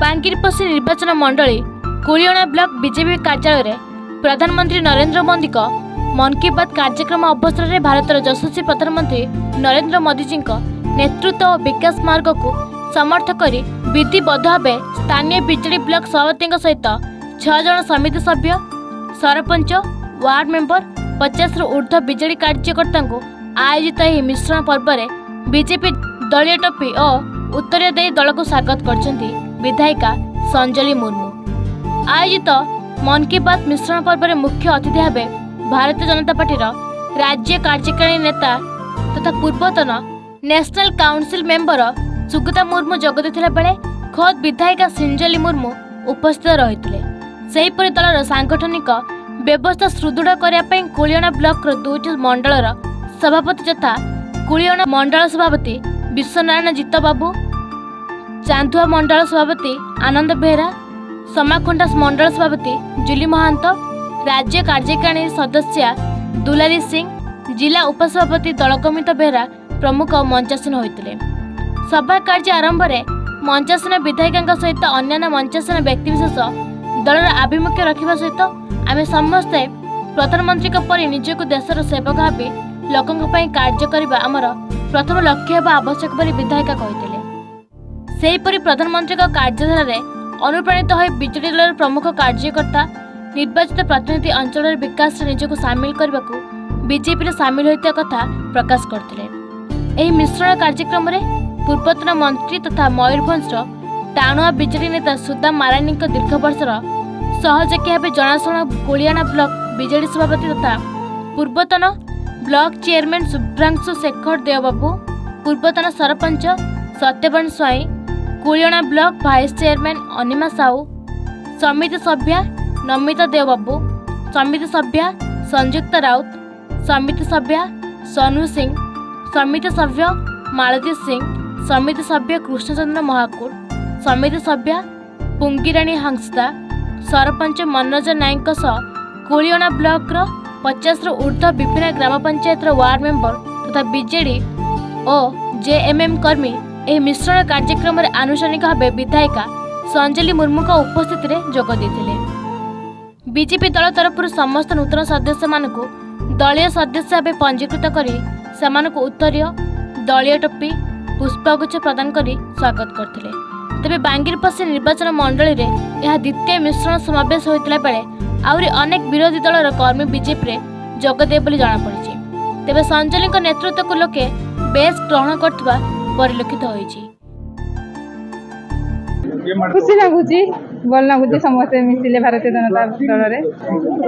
बांगिरपसी निर्वाचन मंडली कुरियणा block BJP कार्यालय प्रधानमंत्री नरेंद्र मोदी का मन की बात कार्यक्रम अवसर में भारतर यशस्वी प्रधानमंत्री नरेंद्र मोदी जी नेतृत्व और विकास मार्ग को समर्थ कर विधिबद्ध भाव स्थानीय बीजेडी ब्लॉक सभापति सहित 6 जन समिति सभ्य सरपंच वार्ड मेंबर 50 रु ऊर्ध्व बीजेडी कार्यकर्ता आयोजित यह मिश्रण पर्व में बीजेपी दलीय टोपी और उत्तर दे दल को स्वागत करछंती विधायिका संजली मुर्मू। आयोजित मन की बात मिश्रण पर्व में मुख्य अतिथि भावे भारतीय जनता पार्टी राज्य कार्यकारिणी नेता तथा पूर्वतन national council member Sugata Murmu जोगदेथिला बेले खोद विधायिका संजली मुर्मू उपस्थित रहिथिले। सेहीपरि दलर सांगठनिक व्यवस्था सुदृढ़ करने कुलियणा ब्लॉक दुईटी मंडलर सभापति तथा कुलियणा मंडल सभापति विश्वनारायण जीत बाबू, चांदुआ मंडल सभापति आनंद बेहरा, समाखुंडा मंडल सभापति जुली महांत, राज्य कार्यकारिणी सदस्या दुलारी सिंह, जिला उपसभापति दलकमित बेहरा प्रमुख मंचासीन होते। सभा कार्य आरंभ में मंचासीन विधायिका सहित अन्य मंचासीन व्यक्तिविशेष दलर आभिमुख्य रखा सहित आम समस्ते प्रधानमंत्री परि निजक देशर सेवक भाव लोकों कार्य करने आमर प्रथम लक्ष्य होगा आवश्यक बोली विधायिका कहते। सेहीपरि प्रधानमंत्री कार्यधारा अनुप्राणित हो बीजेडी दलर प्रमुख कार्यकर्ता निर्वाचित प्रतिनिधि अंचल विकास निजक सामिल करने को बीजेपी सामिल होता कथा प्रकाश करते। मिश्रण कार्यक्रम में पूर्वतन मंत्री तथा मयूरभंज टाणुआ बीजेडी नेता सुदाम मारानी दीर्घ वर्षर सहयोगी भाव जनाशुना कुलियणा ब्लॉक बीजेडी सभापति तथा पूर्वतन ब्लॉक चेयरमैन शुभ्रांशु शेखर देवबाबू, पूर्वतन sarpanch Satyaban Swain, Kuliana block vice chairman Anima Sahu, समिति सभ्या नमिता देवबाबू, समिति सभ्या संयुक्त राउत, समिति सभ्या सोनू सिंह, समिति सभ्य मालती सिंह, समिति सभ्य कृष्णचंद्र महाकुड़, समिति सभ्या पुंगिराणी हंसदा, सरपंच मनोज नायक कुलियणा ब्लॉक 50 रु ऊर्ध्व विभिन्न ग्राम पंचायत वार्ड मेंबर तथा बीजेडी और जेएमएम कर्मी यह मिश्रण कार्यक्रम में आनुষ্ঠাनिक भाव विधायिका संजली मुर्मू का उपस्थित में जोग देते। बीजेपी दल तरफ समस्त नूतन सदस्य मानक दलीय सदस्य भाव पंजीकृत कर उत्तरीय दलीय टोपी पुष्पगुच्छ प्रदान कर स्वागत करते। तेबे बांगिरपसी निर्वाचन मंडली में यह द्वितीय मिश्रण समावेश होता बेले आहरी अनेक विरोधी दलर कर्मी बीजेपी जोगदे बोली जमापड़ी। तेबे संजली नेतृत्व को लोके बेस ग्रहण करथिबा परिलक्षित होईछि। खुशी लगुच भल लगुच समस्ते मिसिले भारतीय जनता दल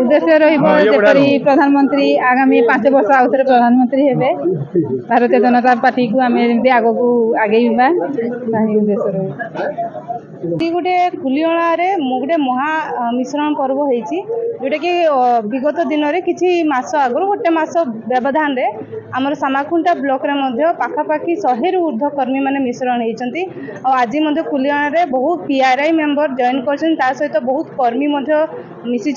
उद्देश्य रही प्रधानमंत्री आगामी 5 वर्ष आउथरे प्रधानमंत्री हेबे भारतीय जनता पार्टी को आम आग को आगे उद्देश्य रही गोटे कुलियणा गोटे महा मिश्रण पर्व होती जोटा कि विगत दिन में किसी मास आगु गोटे मास व्यवधान रे आमर सामाखुंटा ब्लॉक रे पाखापाखि 100 रु ऊर्ध्व कर्मी माने मिश्रण होती। आज कुलियणा रे बहुत पीआरआई मेंबर जॉइन कर सहित बहुत कर्मी मिसी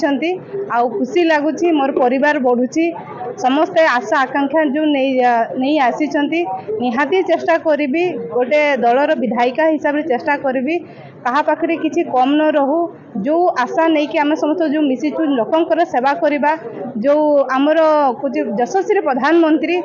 खुशी लगुच मोर परिवार बढ़ुची समस्ते आशा आकांक्षा जो नहीं आसी निहाती चेष्टा करी गोटे दलर विधायिका हिसाब से चेष्टा करी कहा पाखरे किसी कम न रहू जो आशा नहीं कि आम समस्त जो मिसीचु लोकंकर सेवा करवा जो आमर यशस्वी प्रधानमंत्री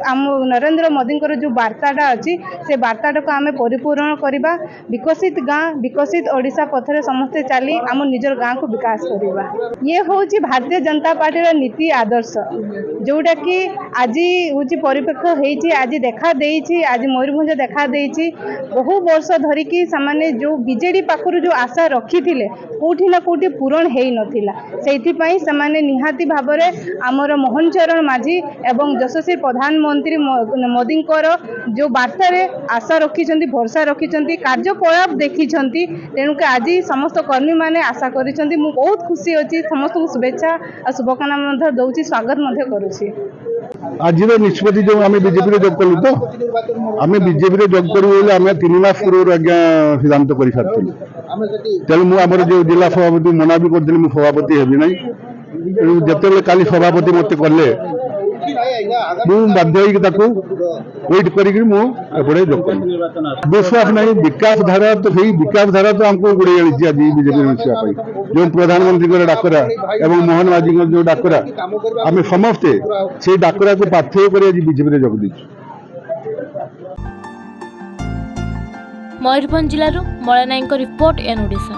आम नरेंद्र मोदी जो वार्ताटा अच्छी से वार्ताटा को आम परिपूर्ण करवा विकसित गाँ विकसित ओडिशा पथरे समस्ते चली आम निजर गाँ को विकास करवा। ये हूँ भारतीय जनता पार्टी नीति आदर्श जोटा कि आज हूँ परिपेक्ष होती आज देखा देइछि आज मयूरभंज देखा देइछि बहु वर्ष धरिकी सामान्य जो बीजेडी पाखर जो आशा रखी थिले कोठी ना कोठी पूरण हेई नथिला सेइथिपई सामान्य निहाती भाबरे आमर मोहन चरण माझी एवं यशस्वी प्रधानमंत्री मोदी जो वार्ता रे आशा रखिछंती भरोसा रखिछंती कार्यकलाप देखिछंती तेणुक आज समस्त कर्मी माने आशा करिछंती मु बहुत खुशी अछि समस्त को शुभेच्छा और शुभकामना दउछि स्वागत मध्ये करूछि। आज निष्पत्ति जो आम बीजेपी जोग कलु तो आम बीजेपी जोग करूँ आम 3 मास पूर्व आज्ञा सिद्धांत कर सारी तेणु मुझे जो जिला सभापति मना भी करी सभापति हेबी ना तेणु जिते काली सभापति मत कले ମୁଁ ବାଧ୍ୟ ହେଇକି ତାକୁ ୱେଟ୍ କରିକି ମୁଁ ଏପଟେ ଯୋଗ କଲି। ବିଶ୍ୱାସ ନାହିଁ, ବିକାଶ ଧାରା ତ ସେଇ ବିକାଶ ଧାରା ତ ଆମକୁ ଗୋଡ଼େଇ ଆଣିଛି ଆଜି ବିଜେପିରେ ମିଶିବା ପାଇଁ। ଯେଉଁ ପ୍ରଧାନମନ୍ତ୍ରୀଙ୍କର ଡାକରା ଏବଂ ମୋହନ ମାଝୀଙ୍କର ଯେଉଁ ଡାକରା, ଆମେ ସମସ୍ତେ ସେଇ ଡାକରାକୁ ପାଥେୟ କରି ଆଜି ବିଜେପିରେ ଯୋଗ ଦେଇଛୁ। ମୟୂରଭଞ୍ଜ ଜିଲ୍ଲାରୁ ମଳୟ ନାୟକଙ୍କ ରିପୋର୍ଟ, ଏନ୍ ଓଡ଼ିଶା।